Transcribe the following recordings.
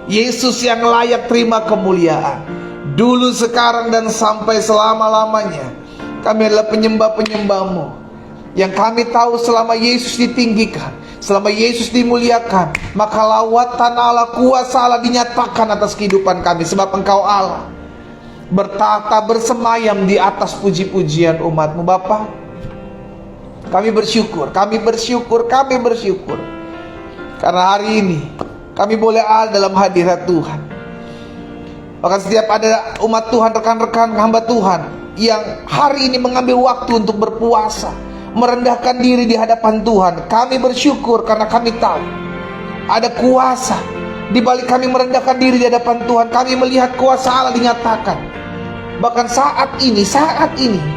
Yesus yang layak terima kemuliaan, dulu, sekarang, dan sampai selama-lamanya. Kami adalah penyembah-penyembah-Mu, yang kami tahu selama Yesus ditinggikan, selama Yesus dimuliakan, maka lawatan Allah, kuasa Allah dinyatakan atas kehidupan kami. Sebab Engkau Allah bertahta bersemayam di atas puji-pujian umat-Mu. Bapa, kami bersyukur, kami bersyukur, kami bersyukur, karena hari ini kami boleh ada dalam hadirat Tuhan. Bahkan setiap ada umat Tuhan, rekan-rekan hamba Tuhan yang hari ini mengambil waktu untuk berpuasa, merendahkan diri di hadapan Tuhan, kami bersyukur karena kami tahu ada kuasa di balik kami merendahkan diri di hadapan Tuhan. Kami melihat kuasa Allah dinyatakan. Bahkan saat ini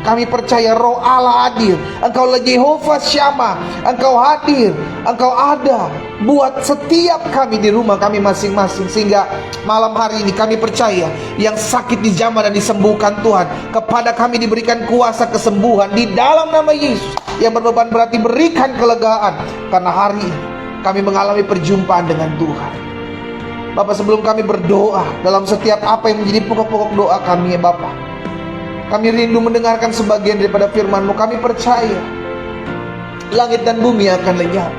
kami percaya Roh Allah hadir. Engkau adalah Jehovah Syama, Engkau hadir, Engkau ada buat setiap kami di rumah kami masing-masing. Sehingga malam hari ini kami percaya yang sakit dijamah dan disembuhkan Tuhan. Kepada kami diberikan kuasa kesembuhan di dalam nama Yesus. Yang berbeban berarti berikan kelegaan, karena hari ini kami mengalami perjumpaan dengan Tuhan. Bapak, sebelum kami berdoa dalam setiap apa yang menjadi pokok-pokok doa kami, ya Bapak, kami rindu mendengarkan sebagian daripada firman-Mu. Kami percaya langit dan bumi akan lenyap,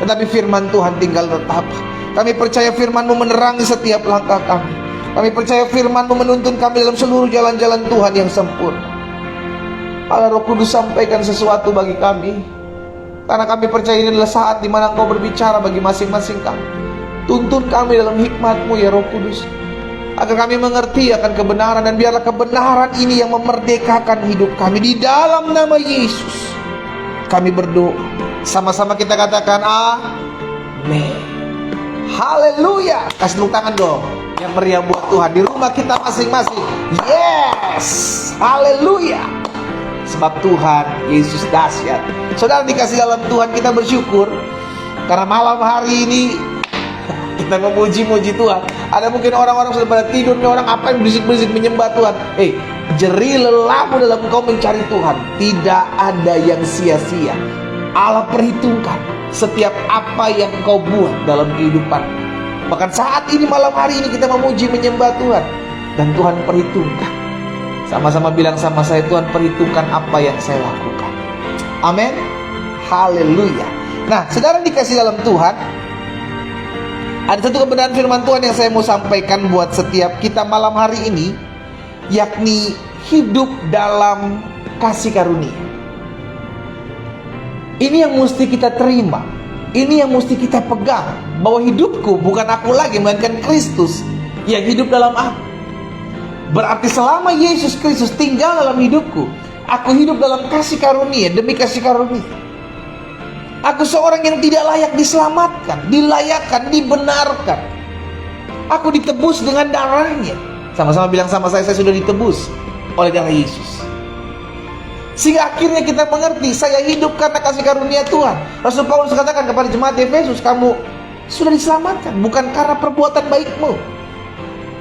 tetapi firman Tuhan tinggal tetap. Kami percaya firman-Mu menerangi setiap langkah kami. Kami percaya firman-Mu menuntun kami dalam seluruh jalan-jalan Tuhan yang sempurna. Allah, Roh Kudus, sampaikan sesuatu bagi kami, karena kami percaya ini adalah saat di mana Engkau berbicara bagi masing-masing kami. Tuntun kami dalam hikmat-Mu, ya Roh Kudus, agar kami mengerti akan kebenaran. Dan biarlah kebenaran ini yang memerdekakan hidup kami. Di dalam nama Yesus kami berdoa. Sama-sama kita katakan amin. Haleluya. Kasih tepuk tangan dong yang meriah buat Tuhan di rumah kita masing-masing. Yes, haleluya. Sebab Tuhan Yesus dahsyat. Saudara dikasih dalam Tuhan, kita bersyukur karena malam hari ini kita memuji-muji Tuhan. Ada mungkin orang-orang sudah pada tidur, nih orang apa yang berisik-berisik menyembah Tuhan. Jerih lelahmu dalam engkau mencari Tuhan. Tidak ada yang sia-sia. Allah perhitungkan setiap apa yang engkau buat dalam kehidupan. Bahkan saat ini, malam hari ini, kita memuji menyembah Tuhan, dan Tuhan perhitungkan. Sama-sama bilang sama saya, Tuhan perhitungkan apa yang saya lakukan. Amin. Haleluya. Nah, saudara dikasih dalam Tuhan, ada satu kebenaran firman Tuhan yang saya mau sampaikan buat setiap kita malam hari ini, yakni hidup dalam kasih karunia. Ini yang mesti kita terima, ini yang mesti kita pegang, bahwa hidupku bukan aku lagi, melainkan Kristus yang hidup dalam aku. Berarti selama Yesus Kristus tinggal dalam hidupku, aku hidup dalam kasih karunia, demi kasih karunia. Aku seorang yang tidak layak diselamatkan, dilayakkan, dibenarkan. Aku ditebus dengan darahnya. Sama-sama bilang sama saya sudah ditebus oleh darah Yesus. Sehingga akhirnya kita mengerti, saya hidup karena kasih karunia Tuhan. Rasul Paulus katakan kepada jemaat Efesus, kamu sudah diselamatkan bukan karena perbuatan baikmu,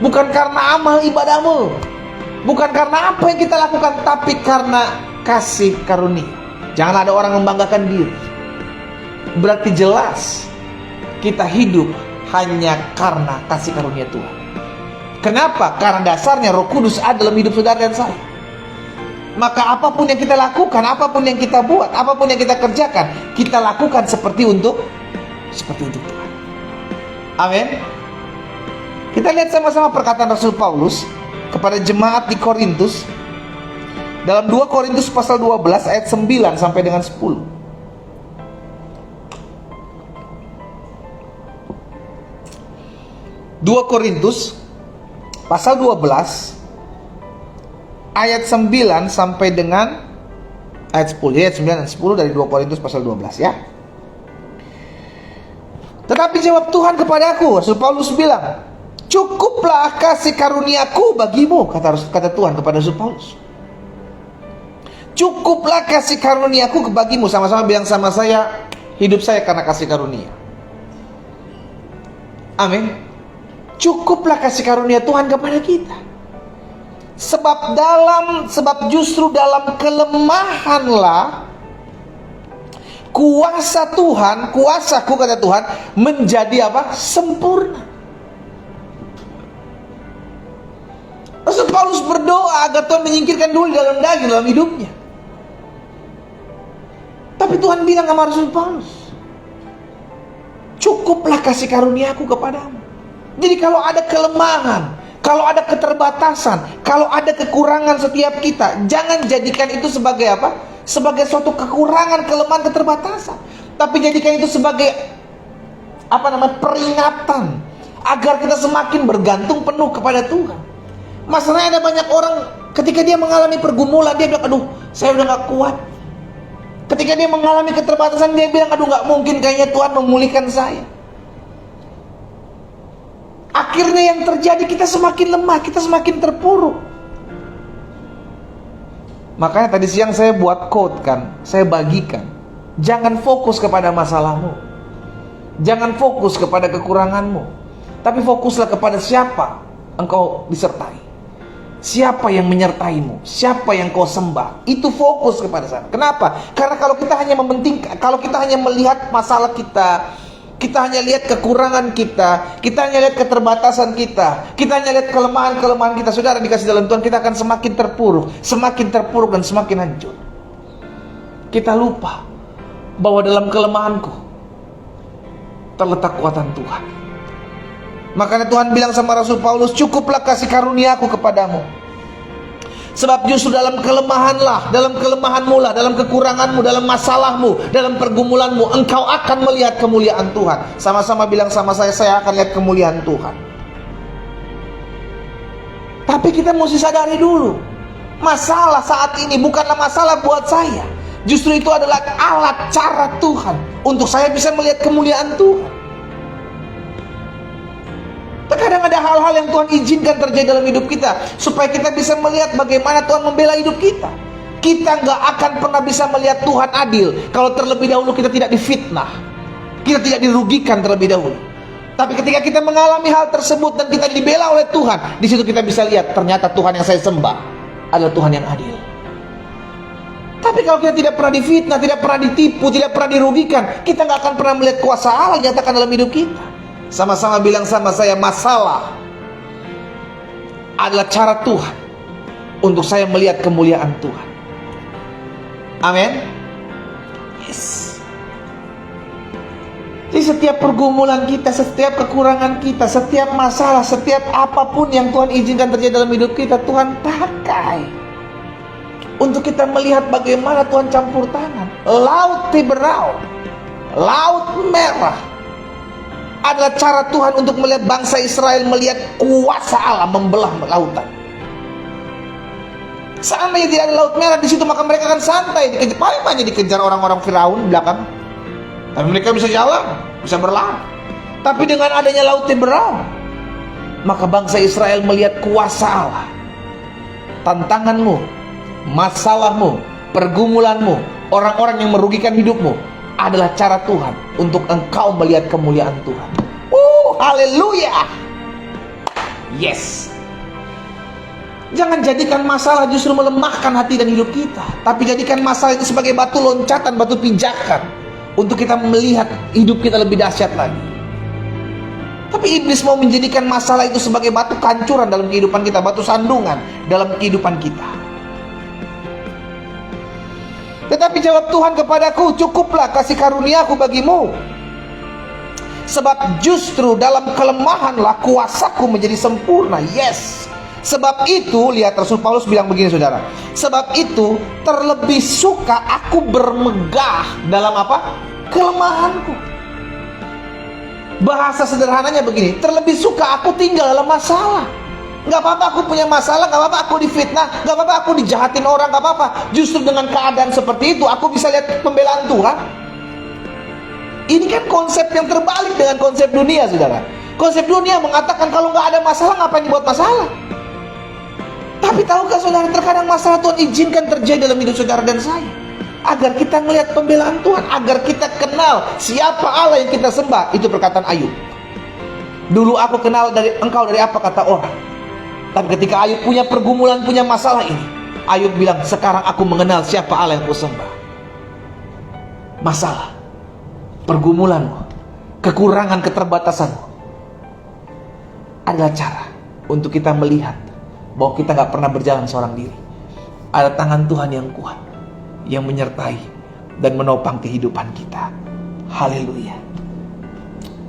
bukan karena amal ibadahmu, bukan karena apa yang kita lakukan, tapi karena kasih karunia. Jangan ada orang membanggakan diri. Berarti jelas kita hidup hanya karena kasih karunia Tuhan. Kenapa? Karena dasarnya Roh Kudus ada dalam hidup saudara dan saya. Maka apapun yang kita lakukan, apapun yang kita buat, apapun yang kita kerjakan, kita lakukan seperti untuk Tuhan. Amin. Kita lihat sama-sama perkataan Rasul Paulus kepada jemaat di Korintus dalam 2 Korintus pasal 12 ayat 9 sampai dengan 10. 2 Korintus pasal 12 ayat 9 sampai dengan ayat 10. Ayat 9 dan 10 dari 2 Korintus pasal 12 ya. Tetapi jawab Tuhan kepadaku, Rasul Paulus bilang, cukuplah kasih karuniaku bagimu, kata Tuhan kepada Rasul Paulus. Cukuplah kasih karuniaku bagimu. Sama-sama bilang sama saya, hidup saya karena kasih karunia. Amin. Cukuplah kasih karunia Tuhan kepada kita. Sebab justru dalam kelemahanlah kuasa Tuhan, kuasaku kata Tuhan, menjadi apa? Sempurna. berdoa agar Tuhan menyingkirkan dulu di dalam daging, dalam hidupnya. Tapi Tuhan bilang sama Rasul Paulus, cukuplah kasih karuniaku kepadamu. Jadi kalau ada kelemahan, kalau ada keterbatasan, kalau ada kekurangan setiap kita, jangan jadikan itu sebagai apa? Sebagai suatu kekurangan, kelemahan, keterbatasan. Tapi jadikan itu sebagai peringatan agar kita semakin bergantung penuh kepada Tuhan. Masalahnya ada banyak orang ketika dia mengalami pergumulan, dia bilang, aduh, saya udah gak kuat. Ketika dia mengalami keterbatasan, dia bilang, aduh, gak mungkin kayaknya Tuhan memulihkan saya. Akhirnya yang terjadi, kita semakin lemah, kita semakin terpuruk. Makanya tadi siang saya buat quote kan, saya bagikan. Jangan fokus kepada masalahmu, jangan fokus kepada kekuranganmu, tapi fokuslah kepada siapa engkau disertai, siapa yang menyertaimu, siapa yang kau sembah. Itu fokus kepada sana. Kenapa? Karena kalau kita hanya mementingkan, kalau kita hanya melihat masalah kita, kita hanya lihat kekurangan kita hanya lihat keterbatasan kita hanya lihat kelemahan-kelemahan kita, saudara dikasih dalam Tuhan, kita akan semakin terpuruk dan semakin hancur. Kita lupa bahwa dalam kelemahanku terletak kuatan Tuhan. Makanya Tuhan bilang sama Rasul Paulus, cukuplah kasih karuniaku kepadamu. Sebab justru dalam kelemahanlah, dalam kelemahanmu lah, dalam kekuranganmu, dalam masalahmu, dalam pergumulanmu, engkau akan melihat kemuliaan Tuhan. Sama-sama bilang sama saya akan lihat kemuliaan Tuhan. Tapi kita mesti sadari dulu, masalah saat ini bukanlah masalah buat saya. Justru itu adalah alat cara Tuhan untuk saya bisa melihat kemuliaan Tuhan. Terkadang ada hal-hal yang Tuhan izinkan terjadi dalam hidup kita supaya kita bisa melihat bagaimana Tuhan membela hidup kita. Kita nggak akan pernah bisa melihat Tuhan adil kalau terlebih dahulu kita tidak difitnah, kita tidak dirugikan terlebih dahulu. Tapi ketika kita mengalami hal tersebut dan kita dibela oleh Tuhan, di situ kita bisa lihat ternyata Tuhan yang saya sembah adalah Tuhan yang adil. Tapi kalau kita tidak pernah difitnah, tidak pernah ditipu, tidak pernah dirugikan, kita nggak akan pernah melihat kuasa Allah nyatakan dalam hidup kita. Sama-sama bilang sama saya, masalah adalah cara Tuhan untuk saya melihat kemuliaan Tuhan. Amin. Yes. Jadi setiap pergumulan kita, setiap kekurangan kita, setiap masalah, setiap apapun yang Tuhan izinkan terjadi dalam hidup kita, Tuhan pakai untuk kita melihat bagaimana Tuhan campur tangan. Laut Tiberau, Laut Merah adalah cara Tuhan untuk melihat bangsa Israel, melihat kuasa Allah membelah lautan. Seandainya tidak ada Laut Merah di situ, maka mereka akan santai, paling banyak dikejar orang-orang Firaun di belakang. Tapi mereka bisa jalan, bisa berlari. Tapi dengan adanya Laut Tiberau, maka bangsa Israel melihat kuasa Allah. Tantanganmu, masalahmu, pergumulanmu, orang-orang yang merugikan hidupmu adalah cara Tuhan untuk engkau melihat kemuliaan Tuhan. Haleluya. Yes. Jangan jadikan masalah justru melemahkan hati dan hidup kita, tapi jadikan masalah itu sebagai batu loncatan, batu pijakan untuk kita melihat hidup kita lebih dahsyat lagi. Tapi iblis mau menjadikan masalah itu sebagai batu kancuran dalam kehidupan kita, batu sandungan dalam kehidupan kita. Tetapi jawab Tuhan kepadaku, cukuplah kasih karuniaku bagimu. Sebab justru dalam kelemahanlah kuasaku menjadi sempurna. Yes. Sebab itu, lihat Rasul Paulus bilang begini saudara. Sebab itu terlebih suka aku bermegah dalam apa? Kelemahanku. Bahasa sederhananya begini, terlebih suka aku tinggal dalam masalah. Gak apa-apa aku punya masalah, gak apa-apa aku difitnah, gak apa-apa aku dijahatin orang, gak apa-apa. Justru dengan keadaan seperti itu aku bisa lihat pembelaan Tuhan. Ini kan konsep yang terbalik dengan konsep dunia, saudara. Konsep dunia mengatakan kalau gak ada masalah, ngapain dibuat masalah? Tapi tahukah saudara, terkadang masalah Tuhan izinkan terjadi dalam hidup saudara dan saya, agar kita melihat pembelaan Tuhan, agar kita kenal siapa Allah yang kita sembah. Itu perkataan Ayub. Dulu aku kenal dari engkau dari apa kata orang. Tapi ketika Ayub punya pergumulan, punya masalah ini, Ayub bilang, sekarang aku mengenal siapa Allah yang kusembah. Masalah, pergumulanmu, kekurangan, keterbatasanmu adalah cara untuk kita melihat bahwa kita gak pernah berjalan seorang diri. Ada tangan Tuhan yang kuat, yang menyertai dan menopang kehidupan kita. Haleluya.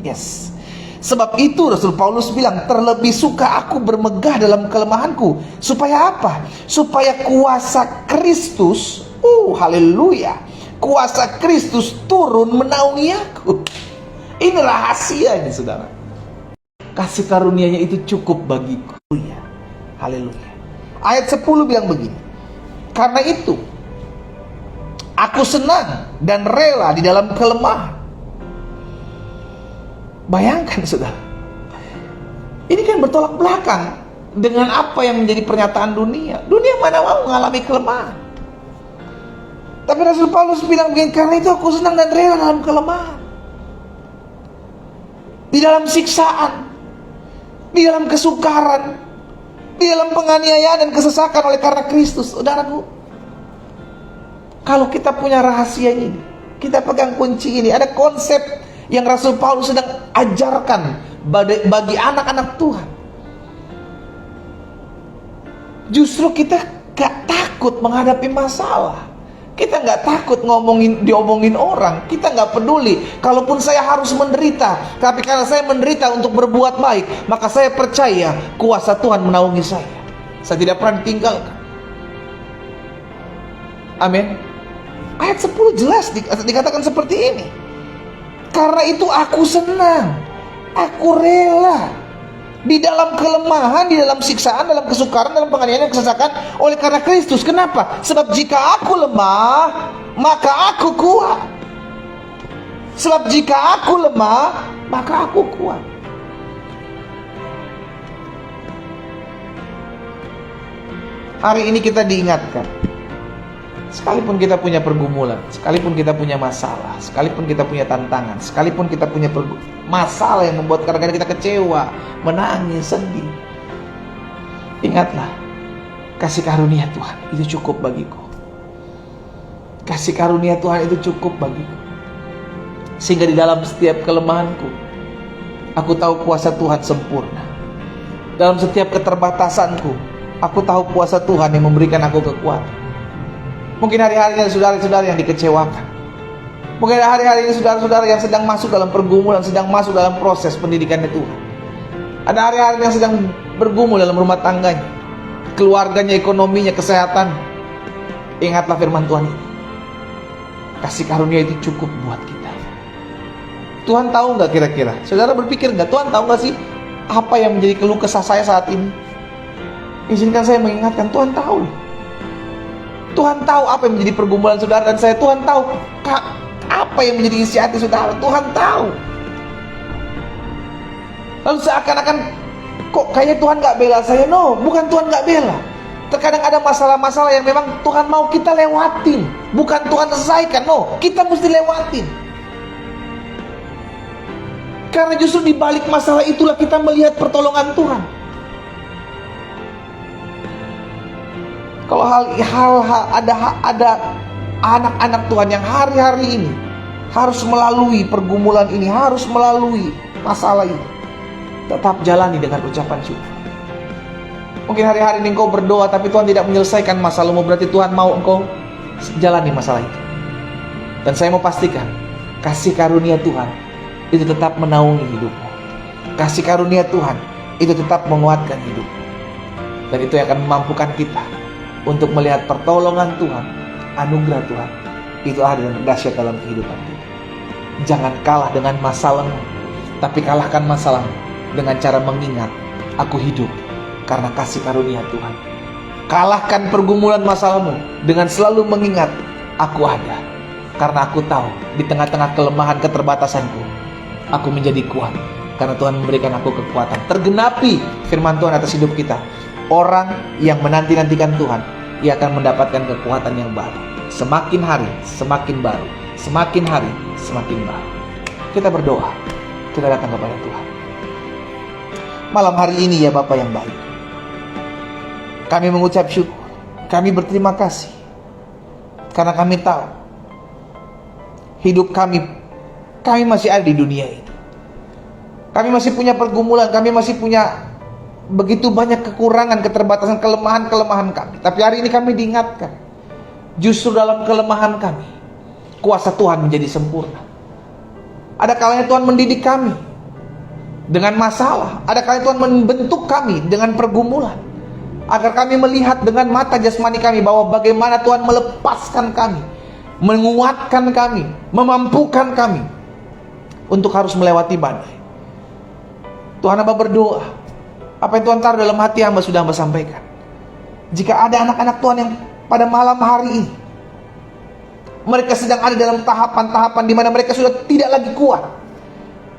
Yes. Sebab itu Rasul Paulus bilang, terlebih suka aku bermegah dalam kelemahanku. Supaya apa? Supaya kuasa Kristus, haleluya, kuasa Kristus turun menaungi aku. Ini rahasia ini, saudara. Kasih karunia-Nya itu cukup bagiku. Haleluya. Ayat 10 bilang begini, karena itu aku senang dan rela di dalam kelemahan. Bayangkan, saudara, ini kan bertolak belakang dengan apa yang menjadi pernyataan dunia. Dunia mana mau mengalami kelemahan. Tapi Rasul Paulus bilang begini, karena itu aku senang dan rela dalam kelemahan, di dalam siksaan, di dalam kesukaran, di dalam penganiayaan dan kesesakan oleh karena Kristus. Saudaraku, kalau kita punya rahasia ini, kita pegang kunci ini, ada konsep yang Rasul Paulus sedang ajarkan bagi anak-anak Tuhan. Justru kita gak takut menghadapi masalah. Kita gak takut diomongin orang. Kita gak peduli. Kalaupun saya harus menderita, tapi karena saya menderita untuk berbuat baik, maka saya percaya kuasa Tuhan menaungi saya. Saya tidak pernah ditinggalkan. Amin. Ayat 10 jelas dikatakan seperti ini. Karena itu aku senang, aku rela di dalam kelemahan, di dalam siksaan, dalam kesukaran, dalam penganiayaan dan kesesakan oleh karena Kristus. Kenapa? Sebab jika aku lemah, maka aku kuat. Sebab jika aku lemah, maka aku kuat. Hari ini kita diingatkan, sekalipun kita punya pergumulan, sekalipun kita punya masalah, sekalipun kita punya tantangan, sekalipun kita punya masalah yang membuat kadang-kadang kita kecewa, menangis, sedih, ingatlah, kasih karunia Tuhan itu cukup bagiku. Kasih karunia Tuhan itu cukup bagiku, sehingga di dalam setiap kelemahanku, aku tahu kuasa Tuhan sempurna. Dalam setiap keterbatasanku, aku tahu kuasa Tuhan yang memberikan aku kekuatan. Mungkin hari-harinya saudara-saudara yang dikecewakan. Mungkin hari-hari ini saudara-saudara yang sedang masuk dalam pergumulan, sedang masuk dalam proses pendidikannya Tuhan. Ada hari-hari yang sedang bergumul dalam rumah tangganya, keluarganya, ekonominya, kesehatan. Ingatlah firman Tuhan ini. Kasih karunia itu cukup buat kita. Tuhan tahu nggak kira-kira? Saudara berpikir nggak? Tuhan tahu nggak sih apa yang menjadi keluh kesah saya saat ini? Izinkan saya mengingatkan, Tuhan tahu. Tuhan tahu apa yang menjadi pergumulan saudara dan saya. Tuhan tahu apa yang menjadi isi hati saudara. Tuhan tahu. Lalu seakan-akan kok kayaknya Tuhan gak bela saya. No, bukan Tuhan gak bela. Terkadang ada masalah-masalah yang memang Tuhan mau kita lewatin, bukan Tuhan selesaikan. No, kita mesti lewatin. Karena justru di balik masalah itulah kita melihat pertolongan Tuhan. Kalau ada anak-anak Tuhan yang hari-hari ini harus melalui pergumulan ini, harus melalui masalah ini, tetap jalani dengan ucapan syukur. Mungkin hari-hari ini engkau berdoa tapi Tuhan tidak menyelesaikan masalahmu, berarti Tuhan mau engkau jalani masalah itu. Dan saya mau pastikan, kasih karunia Tuhan itu tetap menaungi hidupmu. Kasih karunia Tuhan itu tetap menguatkan hidupmu. Dan itu yang akan memampukan kita untuk melihat pertolongan Tuhan, anugerah Tuhan itu ada dan dahsyat dalam kehidupan kita. Jangan kalah dengan masalahmu, tapi kalahkan masalahmu dengan cara mengingat, aku hidup karena kasih karunia Tuhan. Kalahkan pergumulan masalahmu dengan selalu mengingat, aku ada karena aku tahu di tengah-tengah kelemahan keterbatasanku, aku menjadi kuat karena Tuhan memberikan aku kekuatan. Tergenapi firman Tuhan atas hidup kita. Orang yang menanti-nantikan Tuhan, ia akan mendapatkan kekuatan yang baru. Semakin hari, semakin baru. Semakin hari, semakin baru. Kita berdoa, kita datang kepada Tuhan. Malam hari ini ya Bapa yang baik, kami mengucap syukur, kami berterima kasih, karena kami tahu hidup kami masih ada di dunia ini. Kami masih punya pergumulan, kami masih punya begitu banyak kekurangan, keterbatasan, kelemahan-kelemahan kami. Tapi hari ini kami diingatkan, justru dalam kelemahan kami, kuasa Tuhan menjadi sempurna. Ada kalanya Tuhan mendidik kami dengan masalah. Ada kalanya Tuhan membentuk kami dengan pergumulan, agar kami melihat dengan mata jasmani kami bahwa bagaimana Tuhan melepaskan kami, menguatkan kami, memampukan kami untuk harus melewati badai. Tuhan, hamba berdoa, apa yang Tuhan taruh dalam hati hamba sudah hamba sampaikan. Jika ada anak-anak Tuhan yang pada malam hari ini mereka sedang ada dalam tahapan-tahapan di mana mereka sudah tidak lagi kuat,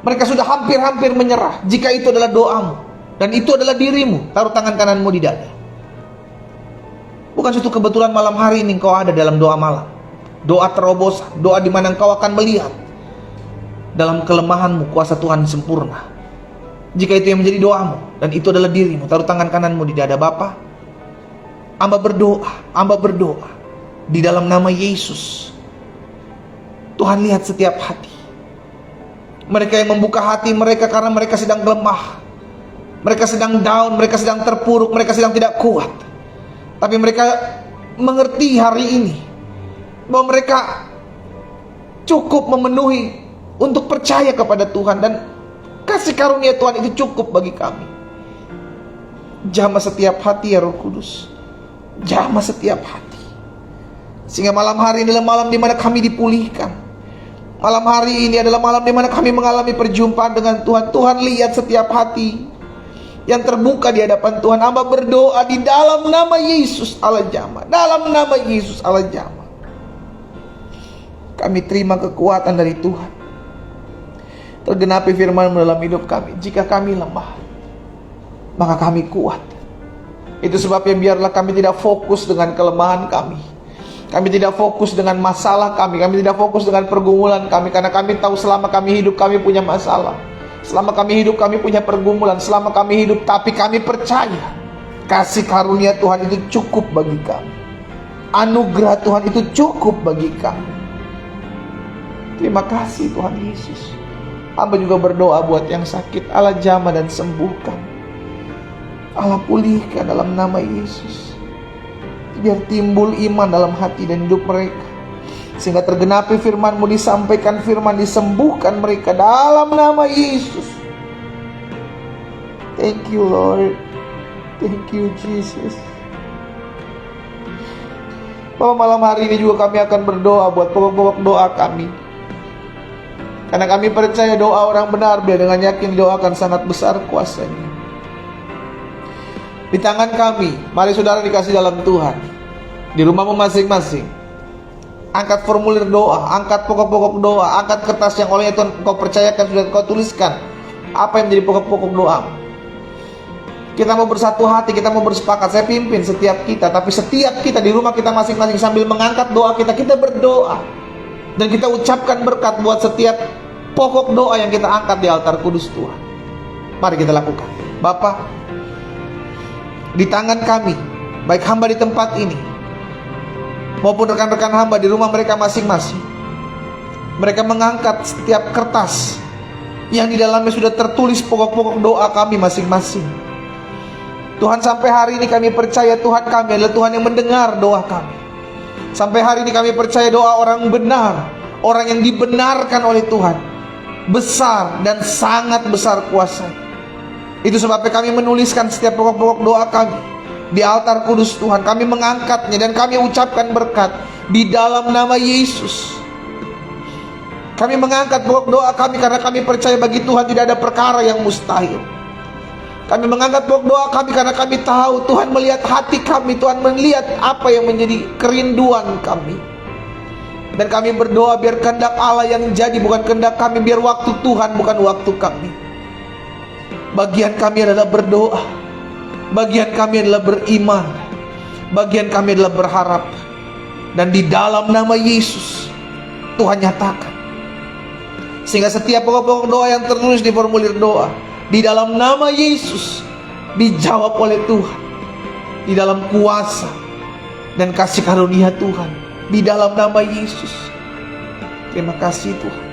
mereka sudah hampir-hampir menyerah. Jika itu adalah doamu dan itu adalah dirimu, taruh tangan kananmu di dada. Bukan suatu kebetulan malam hari ini engkau ada dalam doa malam, doa terobosan, doa di mana engkau akan melihat dalam kelemahanmu kuasa Tuhan sempurna. Jika itu yang menjadi doamu dan itu adalah dirimu, taruh tangan kananmu di dada. Bapa, hamba berdoa di dalam nama Yesus. Tuhan, lihat setiap hati mereka yang membuka hati mereka karena mereka sedang lemah, mereka sedang down, mereka sedang terpuruk, mereka sedang tidak kuat. Tapi mereka mengerti hari ini bahwa mereka cukup memenuhi untuk percaya kepada Tuhan, dan kasih karunia Tuhan itu cukup bagi kami. Jamah setiap hati ya Roh Kudus, jamah setiap hati, sehingga malam hari ini adalah malam di mana kami dipulihkan. Malam hari ini adalah malam di mana kami mengalami perjumpaan dengan Tuhan. Tuhan, lihat setiap hati yang terbuka di hadapan Tuhan. Hamba berdoa di dalam nama Yesus Allah jamah, dalam nama Yesus Allah jamah. Kami terima kekuatan dari Tuhan. Tergenapi firman-Mu dalam hidup kami. Jika kami lemah, maka kami kuat. Itu sebabnya biarlah kami tidak fokus dengan kelemahan kami. Kami tidak fokus dengan masalah kami. Kami tidak fokus dengan pergumulan kami. Karena kami tahu selama kami hidup kami punya masalah. Selama kami hidup kami punya pergumulan. Selama kami hidup, tapi kami percaya kasih karunia Tuhan itu cukup bagi kami. Anugerah Tuhan itu cukup bagi kami. Terima kasih Tuhan Yesus. Hamba juga berdoa buat yang sakit, Allah jamah dan sembuhkan, Allah pulihkan dalam nama Yesus. Biar timbul iman dalam hati dan hidup mereka, sehingga tergenapi firman-Mu, disampaikan firman, disembuhkan mereka dalam nama Yesus. Thank you Lord, thank you Jesus. Bahwa malam hari ini juga kami akan berdoa buat pokok-pokok doa kami. Karena kami percaya doa orang benar biar dengan yakin didoakan sangat besar kuasanya. Di tangan kami, mari saudara dikasih dalam Tuhan, di rumahmu masing-masing, angkat formulir doa, angkat pokok-pokok doa, angkat kertas yang olehnya Tuhan kau percayakan, sudah kau tuliskan apa yang menjadi pokok-pokok doa. Kita mau bersatu hati, kita mau bersepakat. Saya pimpin setiap kita, tapi setiap kita di rumah kita masing-masing sambil mengangkat doa kita, kita berdoa. Dan kita ucapkan berkat buat setiap pokok doa yang kita angkat di altar kudus Tuhan. Mari kita lakukan. Bapa, di tangan kami, baik hamba di tempat ini maupun rekan-rekan hamba di rumah mereka masing-masing, mereka mengangkat setiap kertas yang di dalamnya sudah tertulis pokok-pokok doa kami masing-masing. Tuhan, sampai hari ini kami percaya Tuhan kami adalah Tuhan yang mendengar doa kami. Sampai hari ini kami percaya doa orang benar, orang yang dibenarkan oleh Tuhan, besar dan sangat besar kuasanya. Itu sebabnya kami menuliskan setiap pokok-pokok doa kami di altar kudus Tuhan. Kami mengangkatnya dan kami ucapkan berkat di dalam nama Yesus. Kami mengangkat pokok doa kami karena kami percaya bagi Tuhan tidak ada perkara yang mustahil. Kami mengangkat pokok doa kami karena kami tahu Tuhan melihat hati kami, Tuhan melihat apa yang menjadi kerinduan kami. Dan kami berdoa biar kehendak Allah yang jadi, bukan kehendak kami, biar waktu Tuhan bukan waktu kami. Bagian kami adalah berdoa, bagian kami adalah beriman, bagian kami adalah berharap. Dan di dalam nama Yesus Tuhan nyatakan, sehingga setiap pokok-pokok doa yang tertulis di formulir doa di dalam nama Yesus dijawab oleh Tuhan, di dalam kuasa dan kasih karunia Tuhan, di dalam nama Yesus. Terima kasih Tuhan.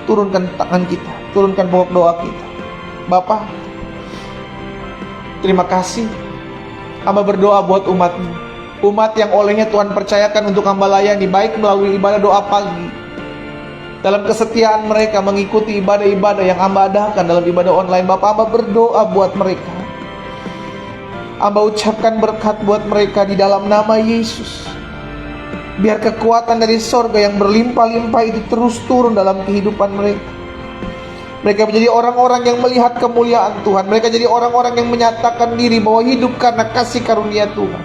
Turunkan tangan kita, turunkan pokok doa kita. Bapa, Terima kasih. Hamba berdoa buat umat-Mu, umat yang olehnya Tuhan percayakan untuk hamba layani, baik melalui ibadah doa pagi, dalam kesetiaan mereka mengikuti ibadah-ibadah yang hamba adakan dalam ibadah online. Bapak, hamba berdoa buat mereka. Hamba ucapkan berkat buat mereka di dalam nama Yesus. Biar kekuatan dari sorga yang berlimpah-limpah itu terus turun dalam kehidupan mereka. Mereka menjadi orang-orang yang melihat kemuliaan Tuhan. Mereka jadi orang-orang yang menyatakan diri bahwa hidup karena kasih karunia Tuhan.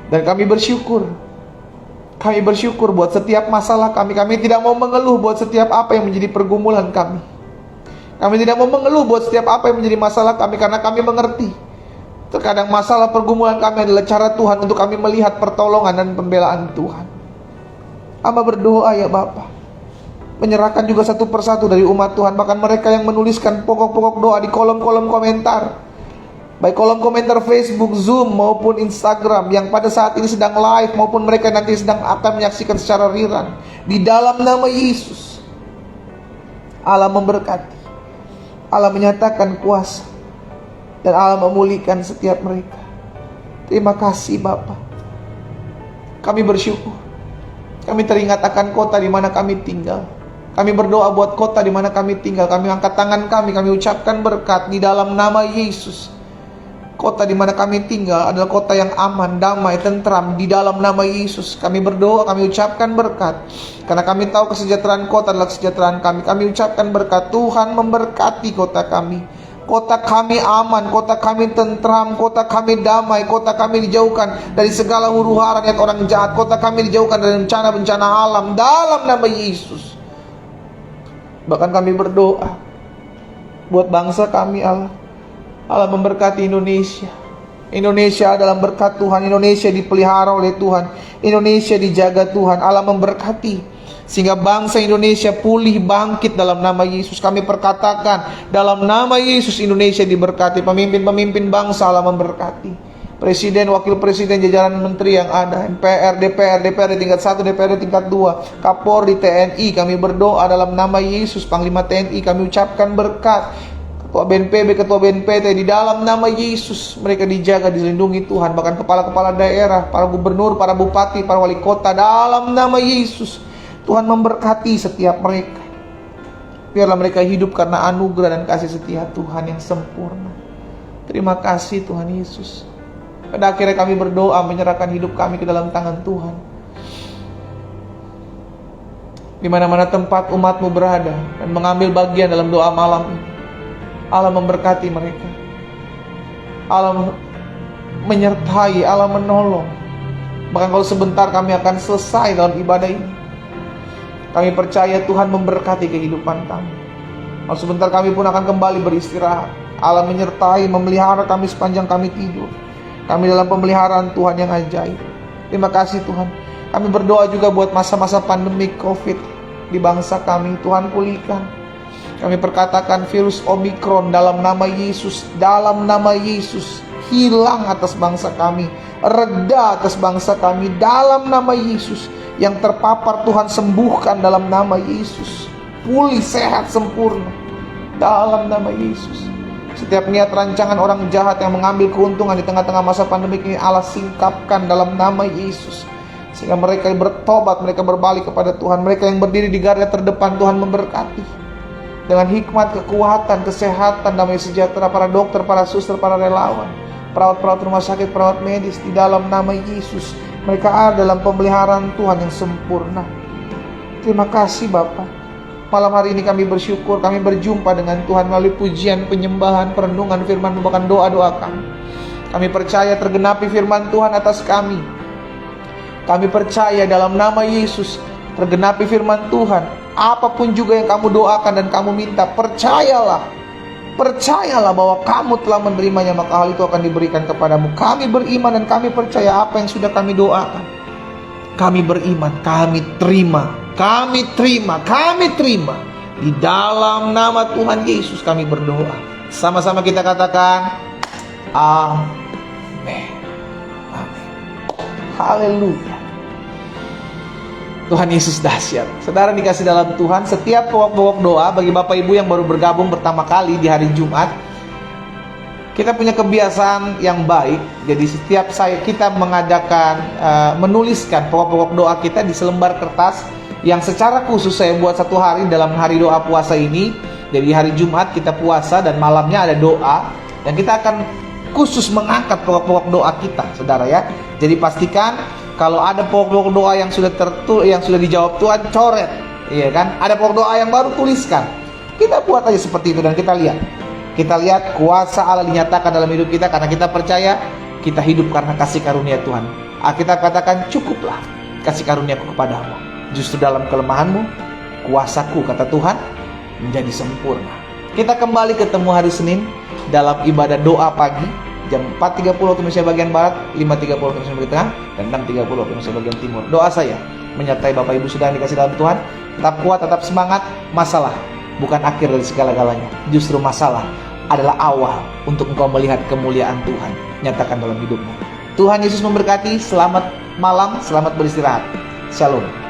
Dan kami bersyukur. Kami bersyukur buat setiap masalah kami. Kami tidak mau mengeluh buat setiap apa yang menjadi pergumulan kami. Kami tidak mau mengeluh buat setiap apa yang menjadi masalah kami, karena kami mengerti terkadang masalah pergumulan kami adalah cara Tuhan untuk kami melihat pertolongan dan pembelaan Tuhan. Hamba berdoa ya Bapa, menyerahkan juga satu persatu dari umat Tuhan, bahkan mereka yang menuliskan pokok-pokok doa di kolom-kolom komentar, baik kolom komentar Facebook, Zoom maupun Instagram, yang pada saat ini sedang live maupun mereka nanti sedang akan menyaksikan secara rerun. Di dalam nama Yesus, Allah memberkati, Allah menyatakan kuasa, dan Allah memulihkan setiap mereka. Terima kasih Bapa. Kami bersyukur. Kami teringat akan kota di mana kami tinggal. Kami berdoa buat kota di mana kami tinggal. Kami angkat tangan kami ucapkan berkat di dalam nama Yesus. Kota di mana kami tinggal adalah kota yang aman, damai, tentram di dalam nama Yesus. Kami berdoa, kami ucapkan berkat, karena kami tahu kesejahteraan kota adalah kesejahteraan kami. Kami ucapkan berkat, Tuhan memberkati kota kami. Kota kami aman, kota kami tentram, kota kami damai, kota kami dijauhkan dari segala huru-hara niat orang jahat, kota kami dijauhkan dari bencana-bencana alam dalam nama Yesus. Bahkan kami berdoa buat bangsa kami, Allah. Allah memberkati Indonesia. Indonesia dalam berkat Tuhan. Indonesia dipelihara oleh Tuhan. Indonesia dijaga Tuhan. Allah memberkati sehingga bangsa Indonesia pulih bangkit dalam nama Yesus. Kami perkatakan dalam nama Yesus Indonesia diberkati. Pemimpin-pemimpin bangsa Allah memberkati. Presiden, wakil presiden, jajaran menteri yang ada, MPR, DPR di tingkat 1, DPR di tingkat 2, Kapolri, TNI, kami berdoa dalam nama Yesus. Panglima TNI kami ucapkan berkat. Ketua BNPB, Ketua BNPT, di dalam nama Yesus mereka dijaga, dilindungi Tuhan. Bahkan kepala-kepala daerah, para gubernur, para bupati, para wali kota, dalam nama Yesus Tuhan memberkati setiap mereka. Biarlah mereka hidup karena anugerah dan kasih setia Tuhan yang sempurna. Terima kasih Tuhan Yesus. Pada akhirnya kami berdoa menyerahkan hidup kami ke dalam tangan Tuhan. Di mana-mana tempat umat-Mu berada dan mengambil bagian dalam doa malam ini, Allah memberkati mereka. Allah menyertai, Allah menolong. Bahkan kalau sebentar kami akan selesai dalam ibadah ini, kami percaya Tuhan memberkati kehidupan kami. Kalau sebentar kami pun akan kembali beristirahat. Allah menyertai, memelihara kami sepanjang kami tidur. Kami dalam pemeliharaan Tuhan yang ajaib. Terima kasih Tuhan. Kami berdoa juga buat masa-masa pandemi COVID di bangsa kami. Tuhan pulihkan. Kami perkatakan virus Omikron dalam nama Yesus, dalam nama Yesus, hilang atas bangsa kami, reda atas bangsa kami, dalam nama Yesus. Yang terpapar Tuhan sembuhkan dalam nama Yesus, pulih sehat sempurna dalam nama Yesus. Setiap niat rancangan orang jahat yang mengambil keuntungan di tengah-tengah masa pandemi ini, Allah singkapkan dalam nama Yesus. Sehingga mereka bertobat, mereka berbalik kepada Tuhan. Mereka yang berdiri di garda terdepan, Tuhan memberkati dengan hikmat, kekuatan, kesehatan, damai sejahtera para dokter, para suster, para relawan, perawat-perawat rumah sakit, perawat medis, di dalam nama Yesus. Mereka ada dalam pemeliharaan Tuhan yang sempurna. Terima kasih Bapa. Malam hari ini kami bersyukur, kami berjumpa dengan Tuhan melalui pujian, penyembahan, perenungan firman, bahkan doa-doa kami. Kami percaya tergenapi firman Tuhan atas kami. Kami percaya dalam nama Yesus tergenapi firman Tuhan. Apapun juga yang kamu doakan dan kamu minta, percayalah. Percayalah bahwa kamu telah menerimanya, maka hal itu akan diberikan kepadamu. Kami beriman dan kami percaya apa yang sudah kami doakan. Kami beriman, kami terima. Kami terima, kami terima. Di dalam nama Tuhan Yesus kami berdoa. Sama-sama kita katakan amin. Amin. Haleluya. Tuhan Yesus dahsyat. Saudara dikasih dalam Tuhan, setiap pokok-pokok doa bagi Bapak Ibu yang baru bergabung pertama kali di hari Jumat, Kita punya kebiasaan yang baik. Jadi setiap kita mengadakan, menuliskan pokok-pokok doa kita di selembar kertas yang secara khusus saya buat satu hari dalam hari doa puasa ini. Jadi hari Jumat kita puasa dan malamnya ada doa, dan kita akan khusus mengangkat pokok-pokok doa kita, saudara ya. Jadi pastikan kalau ada pokok-pokok doa yang sudah yang sudah dijawab Tuhan, coret, iya kan? Ada pokok doa yang baru, tuliskan. Kita buat aja seperti itu dan kita lihat. Kita lihat kuasa Allah dinyatakan dalam hidup kita karena kita percaya kita hidup karena kasih karunia Tuhan. Alkitab katakan, cukuplah kasih karuniaku kepadamu. Justru dalam kelemahanmu, kuasaku, kata Tuhan, menjadi sempurna. Kita kembali ketemu hari Senin dalam ibadah doa pagi jam 4.30 waktu Indonesia bagian Barat, 5.30 waktu Indonesia bagian Tengah, dan 6.30 waktu Indonesia bagian Timur. Doa saya menyertai Bapak Ibu sudah dikasih dalam Tuhan. Tetap kuat, tetap semangat. Masalah bukan akhir dari segala-galanya. Justru masalah adalah awal untuk engkau melihat kemuliaan Tuhan nyatakan dalam hidupmu. Tuhan Yesus memberkati. Selamat malam, selamat beristirahat. Shalom.